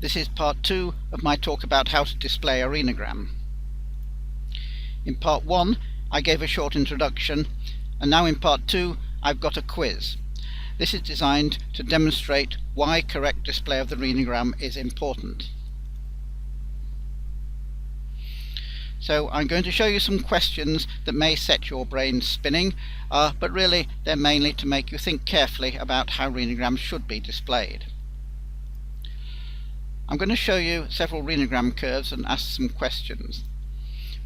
This is part 2 of my talk about how to display a renogram. In part 1 I gave a short introduction, and now in part 2 I've got a quiz. This is designed to demonstrate why correct display of the renogram is important. So I'm going to show you some questions that may set your brain spinning, but really they're mainly to make you think carefully about how renograms should be displayed. I'm going to show you several renogram curves and ask some questions.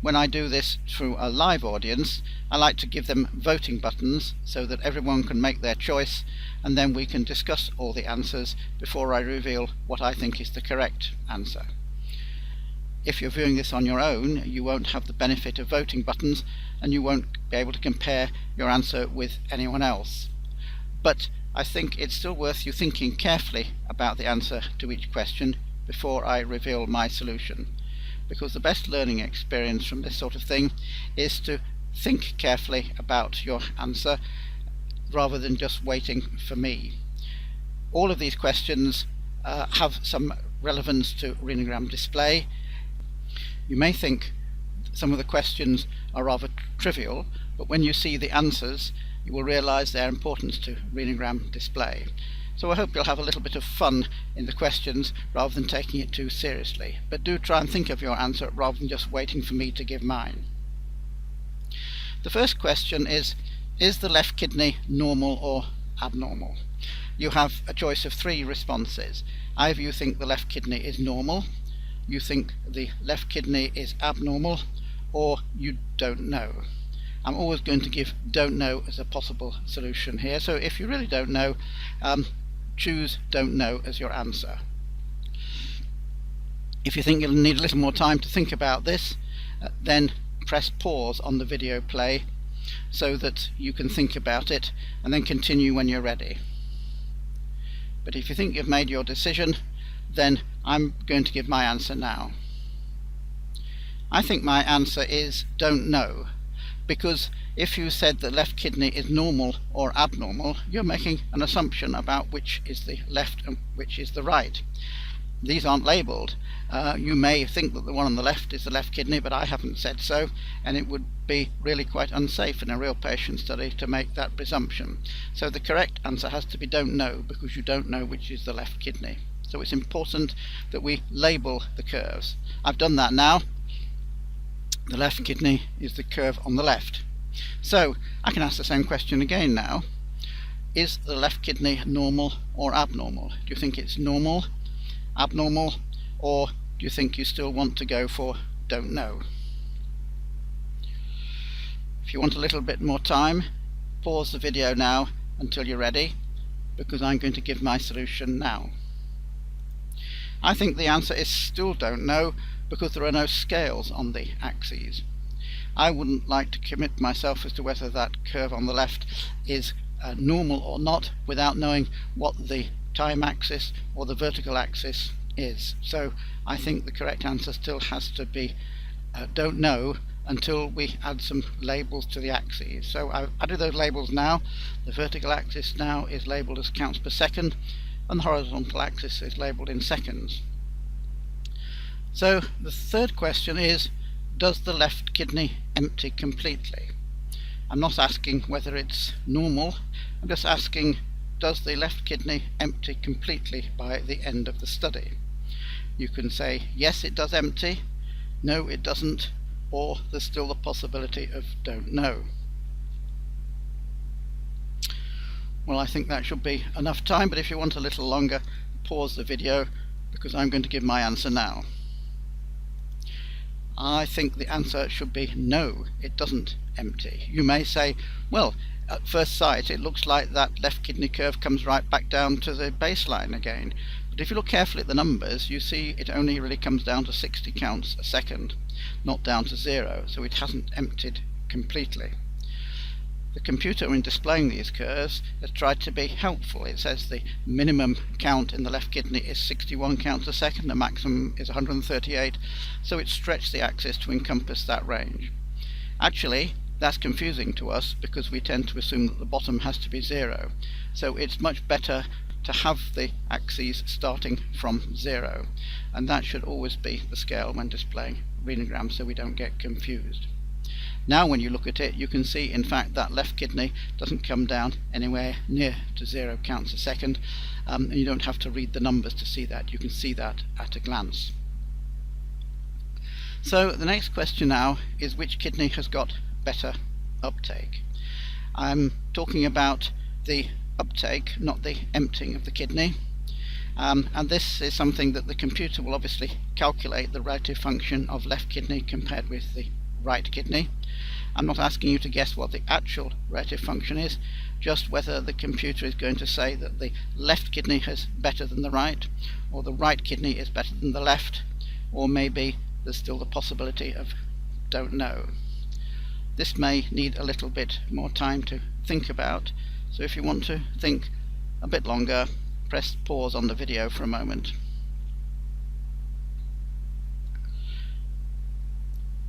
When I do this through a live audience, I like to give them voting buttons so that everyone can make their choice, and then we can discuss all the answers before I reveal what I think is the correct answer. If you're viewing this on your own, you won't have the benefit of voting buttons and you won't be able to compare your answer with anyone else. But I think it's still worth you thinking carefully about the answer to each question before I reveal my solution, because the best learning experience from this sort of thing is to think carefully about your answer rather than just waiting for me. All of these questions have some relevance to renogram display. You may think some of the questions are rather trivial, but when you see the answers you will realize their importance to renogram display. So I hope you'll have a little bit of fun in the questions rather than taking it too seriously. But do try and think of your answer rather than just waiting for me to give mine. The first question is the left kidney normal or abnormal? You have a choice of 3 responses. Either you think the left kidney is normal, you think the left kidney is abnormal, or you don't know. I'm always going to give don't know as a possible solution here, so if you really don't know, choose don't know as your answer. If you think you'll need a little more time to think about this, then press pause on the video play so that you can think about it and then continue when you're ready. But if you think you've made your decision, then I'm going to give my answer now. I think my answer is don't know, because if you said the left kidney is normal or abnormal, you're making an assumption about which is the left and which is the right. These aren't labelled. You may think that the one on the left is the left kidney, but I haven't said so, and it would be really quite unsafe in a real patient study to make that presumption. So the correct answer has to be don't know, because you don't know which is the left kidney. So it's important that we label the curves. I've done that now. The left kidney is the curve on the left. So I can ask the same question again now. Is the left kidney normal or abnormal? Do you think it's normal, abnormal, or do you think you still want to go for don't know? If you want a little bit more time, pause the video now until you're ready, because I'm going to give my solution now. I think the answer is still don't know, because there are no scales on the axes. I wouldn't like to commit myself as to whether that curve on the left is normal or not without knowing what the time axis or the vertical axis is. So I think the correct answer still has to be don't know until we add some labels to the axes. So I've added those labels now. The vertical axis now is labelled as counts per second, and the horizontal axis is labelled in seconds. So the third question is, does the left kidney empty completely? I'm not asking whether it's normal, I'm just asking, does the left kidney empty completely by the end of the study? You can say yes, it does empty, no it doesn't, or there's still the possibility of don't know. Well, I think that should be enough time, but if you want a little longer, pause the video, because I'm going to give my answer now. I think the answer should be no, it doesn't empty. You may say, well, at first sight it looks like that left kidney curve comes right back down to the baseline again, but if you look carefully at the numbers you see it only really comes down to 60 counts a second, not down to 0, so it hasn't emptied completely. The computer, in displaying these curves, has tried to be helpful. It says the minimum count in the left kidney is 61 counts a second, the maximum is 138, so it's stretched the axis to encompass that range. Actually, that's confusing to us because we tend to assume that the bottom has to be 0. So it's much better to have the axes starting from 0, and that should always be the scale when displaying renograms, so we don't get confused. Now when you look at it, you can see in fact that left kidney doesn't come down anywhere near to 0 counts a second, and you don't have to read the numbers to see that. You can see that at a glance. So the next question now is which kidney has got better uptake. I'm talking about the uptake, not the emptying of the kidney, and this is something that the computer will obviously calculate the relative function of left kidney compared with the right kidney. I'm not asking you to guess what the actual relative function is, just whether the computer is going to say that the left kidney is better than the right, or the right kidney is better than the left, or maybe there's still the possibility of don't know. This may need a little bit more time to think about, so if you want to think a bit longer, press pause on the video for a moment.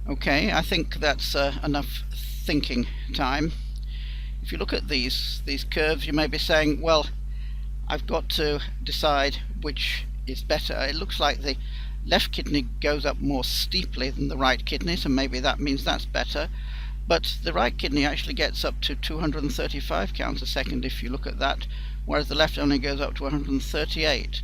Okay, I think that's enough thinking time. If you look at these curves, you may be saying, well, I've got to decide which is better. It looks like the left kidney goes up more steeply than the right kidney, so maybe that means that's better, but the right kidney actually gets up to 235 counts a second if you look at that, whereas the left only goes up to 138.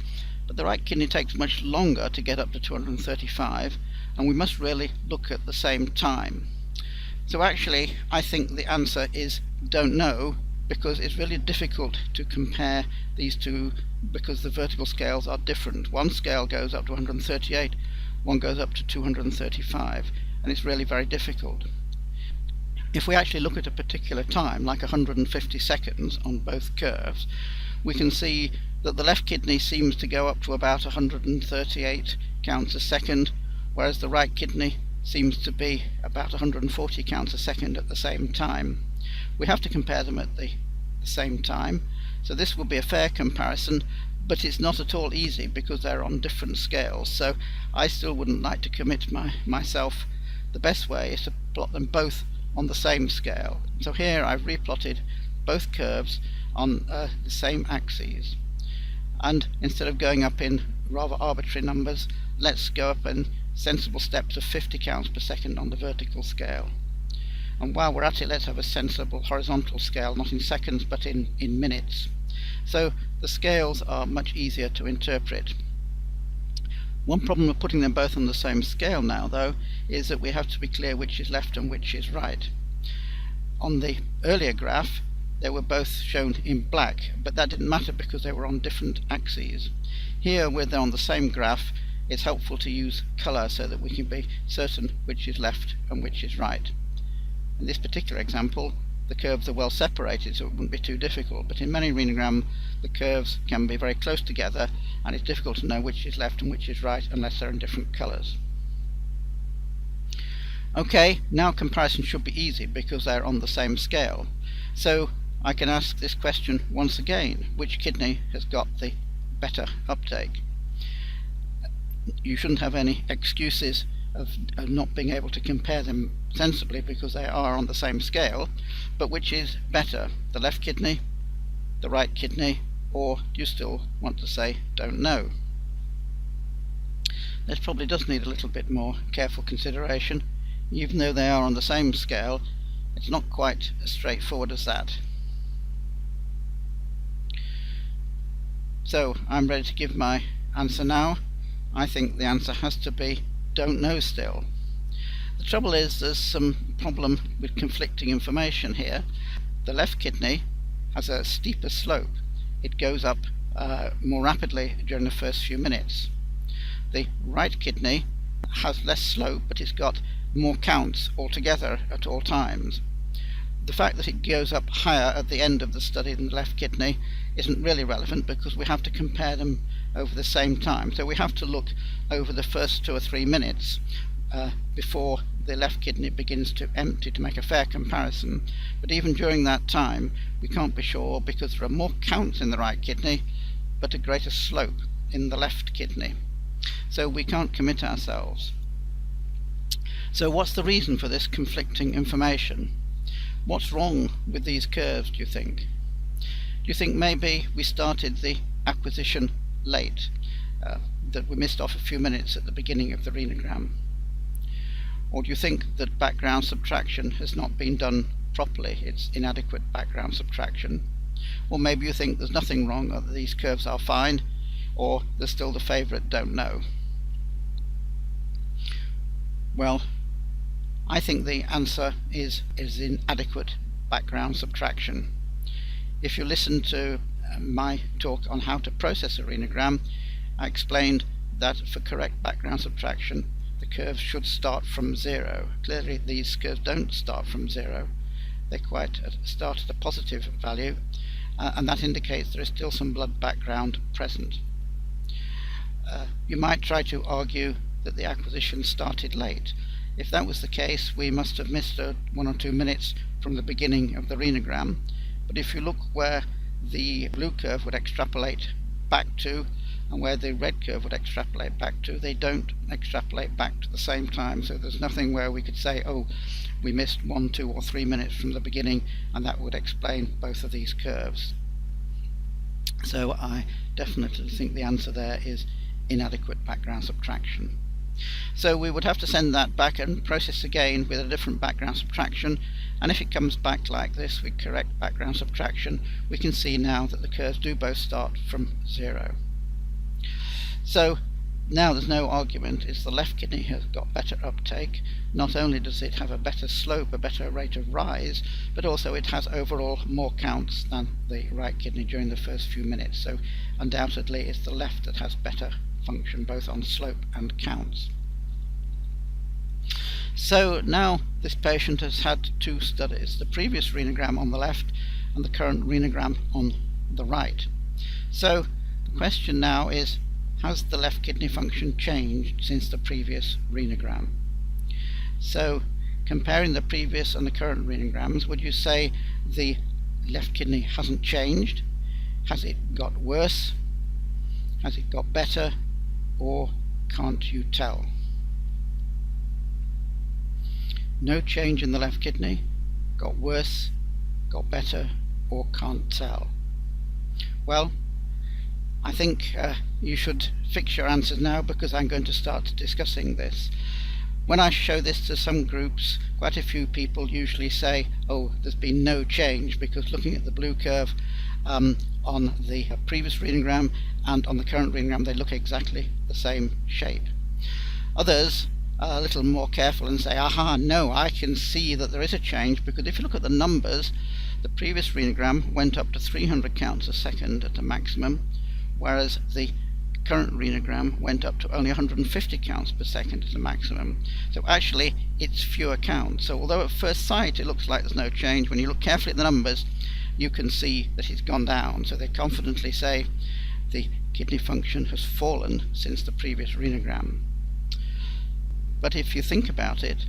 But the right kidney takes much longer to get up to 235, and we must really look at the same time. So actually I think the answer is don't know, because it's really difficult to compare these two because the vertical scales are different. One scale goes up to 138, one goes up to 235, and it's really very difficult. If we actually look at a particular time, like 150 seconds on both curves, we can see that the left kidney seems to go up to about 138 counts a second, whereas the right kidney seems to be about 140 counts a second at the same time. We have to compare them at the same time, so this will be a fair comparison, but it's not at all easy because they're on different scales, so I still wouldn't like to commit myself. The best way is to plot them both on the same scale. So here I've replotted both curves on the same axes, and instead of going up in rather arbitrary numbers, let's go up in sensible steps of 50 counts per second on the vertical scale. And while we're at it, let's have a sensible horizontal scale, not in seconds but in minutes. So the scales are much easier to interpret. One problem with putting them both on the same scale now, though, is that we have to be clear which is left and which is right. On the earlier graph they were both shown in black, but that didn't matter because they were on different axes. Here, where they're on the same graph, it's helpful to use colour so that we can be certain which is left and which is right. In this particular example, the curves are well separated, so it wouldn't be too difficult, but in many renograms the curves can be very close together and it's difficult to know which is left and which is right unless they're in different colours. Okay, now comparison should be easy because they're on the same scale. So I can ask this question once again: which kidney has got the better uptake? You shouldn't have any excuses of not being able to compare them sensibly because they are on the same scale, but which is better, the left kidney, the right kidney, or do you still want to say don't know? This probably does need a little bit more careful consideration. Even though they are on the same scale, it's not quite as straightforward as that. So I'm ready to give my answer now. I think the answer has to be don't know still. The trouble is there's some problem with conflicting information here. The left kidney has a steeper slope. It goes up more rapidly during the first few minutes. The right kidney has less slope, but it's got more counts altogether at all times. The fact that it goes up higher at the end of the study than the left kidney isn't really relevant because we have to compare them over the same time. So we have to look over the first 2 or 3 minutes before the left kidney begins to empty to make a fair comparison. But even during that time we can't be sure because there are more counts in the right kidney but a greater slope in the left kidney. So we can't commit ourselves. So what's the reason for this conflicting information? What's wrong with these curves, do you think? Do you think maybe we started the acquisition late, that we missed off a few minutes at the beginning of the renogram? Or do you think that background subtraction has not been done properly? It's inadequate background subtraction. Or maybe you think there's nothing wrong, or that these curves are fine, or there's still the favourite don't know. Well, I think the answer is inadequate background subtraction. If you listen to my talk on how to process a renogram, I explained that for correct background subtraction the curves should start from 0. Clearly these curves don't start from 0. They start at a positive value, and that indicates there is still some blood background present. You might try to argue that the acquisition started late. If that was the case, we must have missed 1 or 2 minutes from the beginning of the renogram. But if you look where the blue curve would extrapolate back to and where the red curve would extrapolate back to, they don't extrapolate back to the same time. So there's nothing where we could say, oh, we missed 1, 2 or 3 minutes from the beginning, and that would explain both of these curves. So I definitely think the answer there is inadequate background subtraction. So we would have to send that back and process again with a different background subtraction, and if it comes back like this with correct background subtraction, we can see now that the curves do both start from 0. So now there's no argument, it's the left kidney has got better uptake. Not only does it have a better slope, a better rate of rise, but also it has overall more counts than the right kidney during the first few minutes. So undoubtedly it's the left that has better function both on slope and counts. So now this patient has had 2 studies, the previous renogram on the left and the current renogram on the right. So the question now is, has the left kidney function changed since the previous renogram? So comparing the previous and the current renograms, would you say the left kidney hasn't changed? Has it got worse? Has it got better? Or can't you tell? No change in the left kidney, got worse, got better, or can't tell. Well, I think you should fix your answers now, because I'm going to start discussing this. When I show this to some groups, quite a few people usually say, oh, there's been no change, because looking at the blue curve on the previous renogram and on the current renogram, they look exactly the same shape. Others are a little more careful and say, aha, no, I can see that there is a change, because if you look at the numbers, the previous renogram went up to 300 counts a second at a maximum, whereas the current renogram went up to only 150 counts per second at a maximum. So actually it's fewer counts. So although at first sight it looks like there's no change, when you look carefully at the numbers you can see that it's gone down. So they confidently say the kidney function has fallen since the previous renogram. But if you think about it,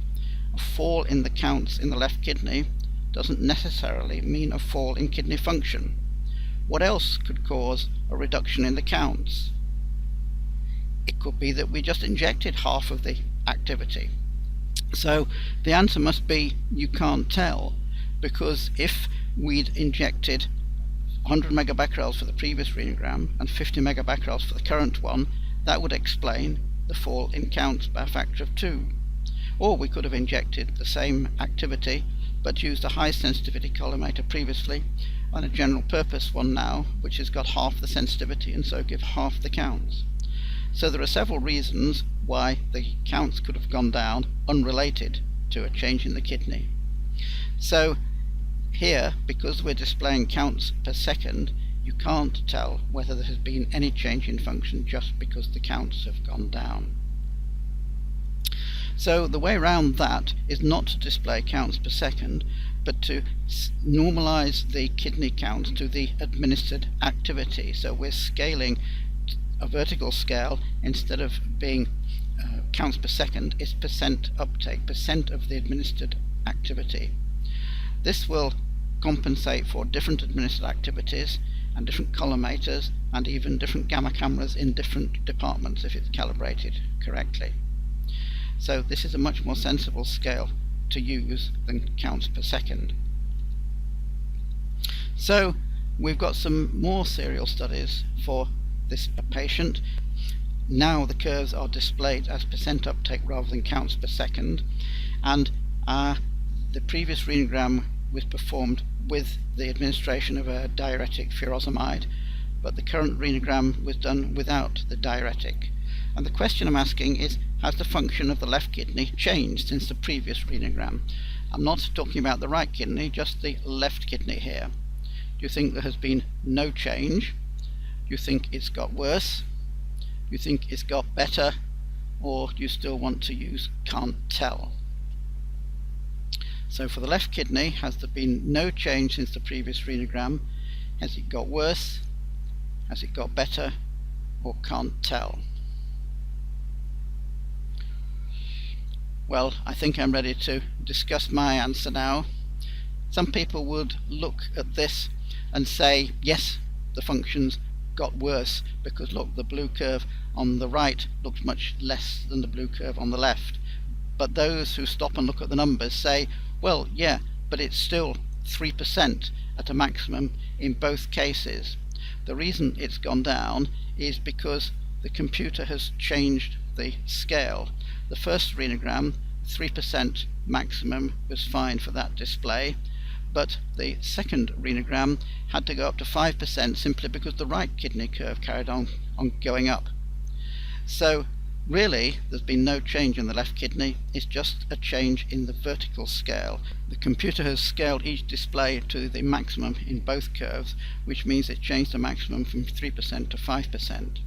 a fall in the counts in the left kidney doesn't necessarily mean a fall in kidney function. What else could cause a reduction in the counts? It could be that we just injected half of the activity. So the answer must be you can't tell, because if we'd injected 100 megabecquerels for the previous renogram and 50 megabecquerels for the current one, that would explain the fall in counts by a factor of 2. Or we could have injected the same activity but used a high sensitivity collimator previously and a general purpose one now, which has got half the sensitivity and so give half the counts. So there are several reasons why the counts could have gone down unrelated to a change in the kidney. So here, because we're displaying counts per second, you can't tell whether there has been any change in function just because the counts have gone down. So the way around that is not to display counts per second, but to normalize the kidney count to the administered activity. So we're scaling a vertical scale. Instead of being counts per second, it's percent uptake, percent of the administered activity. This will compensate for different administered activities and different collimators and even different gamma cameras in different departments if it's calibrated correctly. So this is a much more sensible scale to use than counts per second. So we've got some more serial studies for this patient. Now the curves are displayed as percent uptake rather than counts per second, and the previous renogram was performed with the administration of a diuretic furosemide, but the current renogram was done without the diuretic. And the question I'm asking is, has the function of the left kidney changed since the previous renogram? I'm not talking about the right kidney, just the left kidney here. Do you think there has been no change? Do you think it's got worse? Do you think it's got better? Or do you still want to use can't tell? So for the left kidney, has there been no change since the previous renogram? Has it got worse? Has it got better? Or can't tell? Well, I think I'm ready to discuss my answer now. Some people would look at this and say, yes, the functions got worse because look, the blue curve on the right looks much less than the blue curve on the left. But those who stop and look at the numbers say, well, yeah, but it's still 3% at a maximum in both cases. The reason it's gone down is because the computer has changed the scale. The first renogram, 3% maximum, was fine for that display, but the second renogram had to go up to 5% simply because the right kidney curve carried on going up. So really there's been no change in the left kidney, it's just a change in the vertical scale. The computer has scaled each display to the maximum in both curves, which means it changed the maximum from 3% to 5%.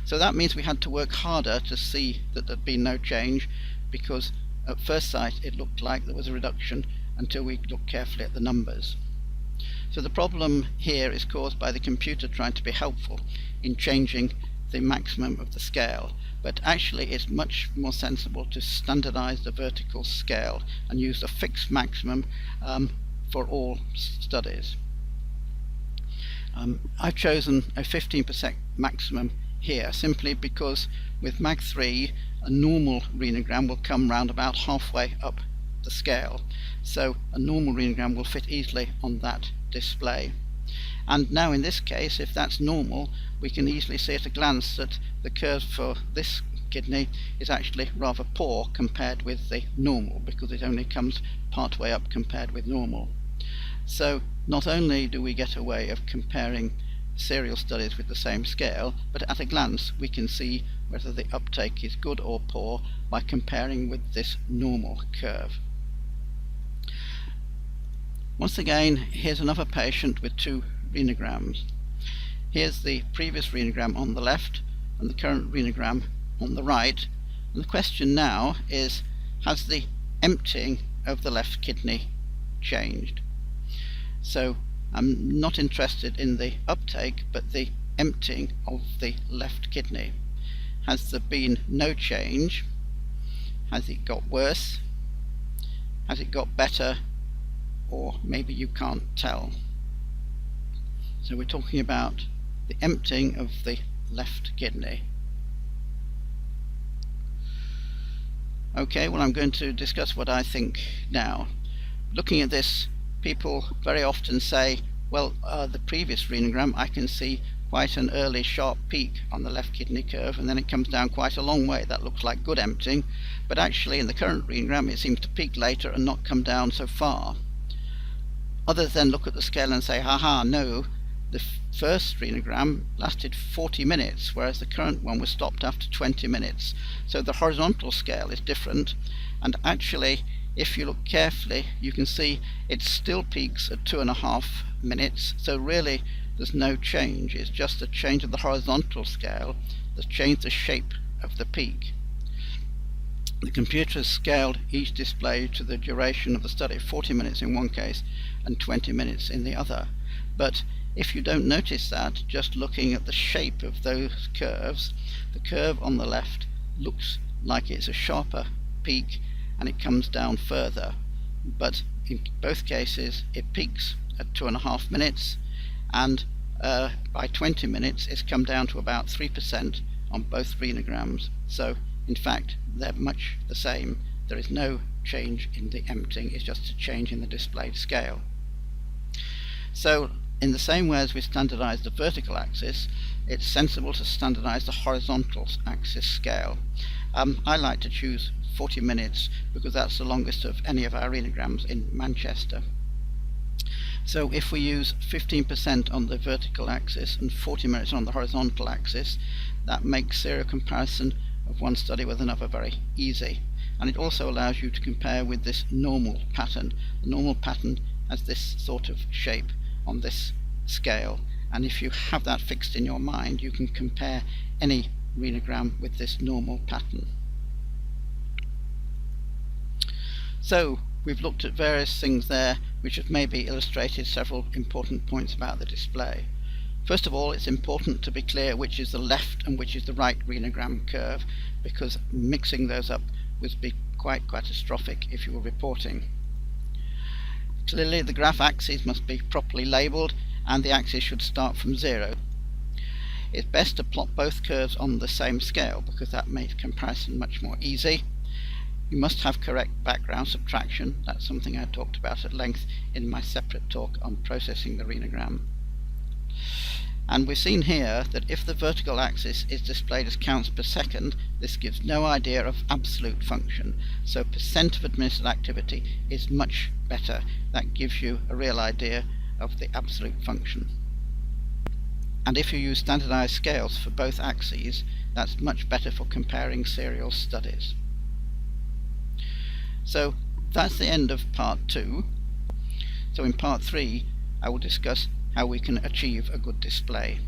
So that means we had to work harder to see that there'd been no change, because at first sight it looked like there was a reduction until we looked carefully at the numbers. So the problem here is caused by the computer trying to be helpful in changing the maximum of the scale, but actually it's much more sensible to standardize the vertical scale and use a fixed maximum for all studies. I've chosen a 15% maximum here simply because with MAG3 a normal renogram will come round about halfway up the scale, so a normal renogram will fit easily on that display. And now in this case, if that's normal, we can easily see at a glance that the curve for this kidney is actually rather poor compared with the normal, because it only comes part way up compared with normal. So not only do we get a way of comparing serial studies with the same scale, but at a glance we can see whether the uptake is good or poor by comparing with this normal curve. Once again, here's another patient with two renograms. Here's the previous renogram on the left and the current renogram on the right, and the question now is, has the emptying of the left kidney changed? So I'm not interested in the uptake, but the emptying of the left kidney. Has there been no change? Has it got worse? Has it got better? Or maybe you can't tell. So we're talking about the emptying of the left kidney. Okay, well, I'm going to discuss what I think now. Looking at this, people very often say, well, the previous renogram I can see quite an early sharp peak on the left kidney curve, and then it comes down quite a long way. That looks like good emptying, but actually in the current renogram it seems to peak later and not come down so far. Others then look at the scale and say, haha, no, the first renogram lasted 40 minutes, whereas the current one was stopped after 20 minutes. So the horizontal scale is different, and actually if you look carefully you can see it still peaks at 2.5 minutes, so really there's no change. It's just a change of the horizontal scale that's changed the shape of the peak. The computer has scaled each display to the duration of the study, 40 minutes in one case and 20 minutes in the other. But if you don't notice that, just looking at the shape of those curves, the curve on the left looks like it's a sharper peak and it comes down further. But in both cases it peaks at 2.5 minutes, and by 20 minutes it's come down to about 3% on both renograms. So in fact they're much the same. There is no change in the emptying, it's just a change in the displayed scale. So In the same way as we standardise the vertical axis, it's sensible to standardise the horizontal axis scale. I like to choose 40 minutes because that's the longest of any of our renograms in Manchester. So if we use 15% on the vertical axis and 40 minutes on the horizontal axis, that makes serial comparison of one study with another very easy. And it also allows you to compare with this normal pattern. The normal pattern has this sort of shape on this scale, and if you have that fixed in your mind, you can compare any renogram with this normal pattern. So we've looked at various things there which have maybe illustrated several important points about the display. First of all, it's important to be clear which is the left and which is the right renogram curve, because mixing those up would be quite catastrophic if you were reporting. Clearly the graph axes must be properly labelled and the axis should start from 0. It's best to plot both curves on the same scale because that makes comparison much more easy. You must have correct background subtraction. That's something I talked about at length in my separate talk on processing the renogram. And we've seen here that if the vertical axis is displayed as counts per second, this gives no idea of absolute function. So percent of administered activity is much better. That gives you a real idea of the absolute function. And if you use standardized scales for both axes, that's much better for comparing serial studies. So that's the end of part 2. So in part 3 I will discuss how we can achieve a good display.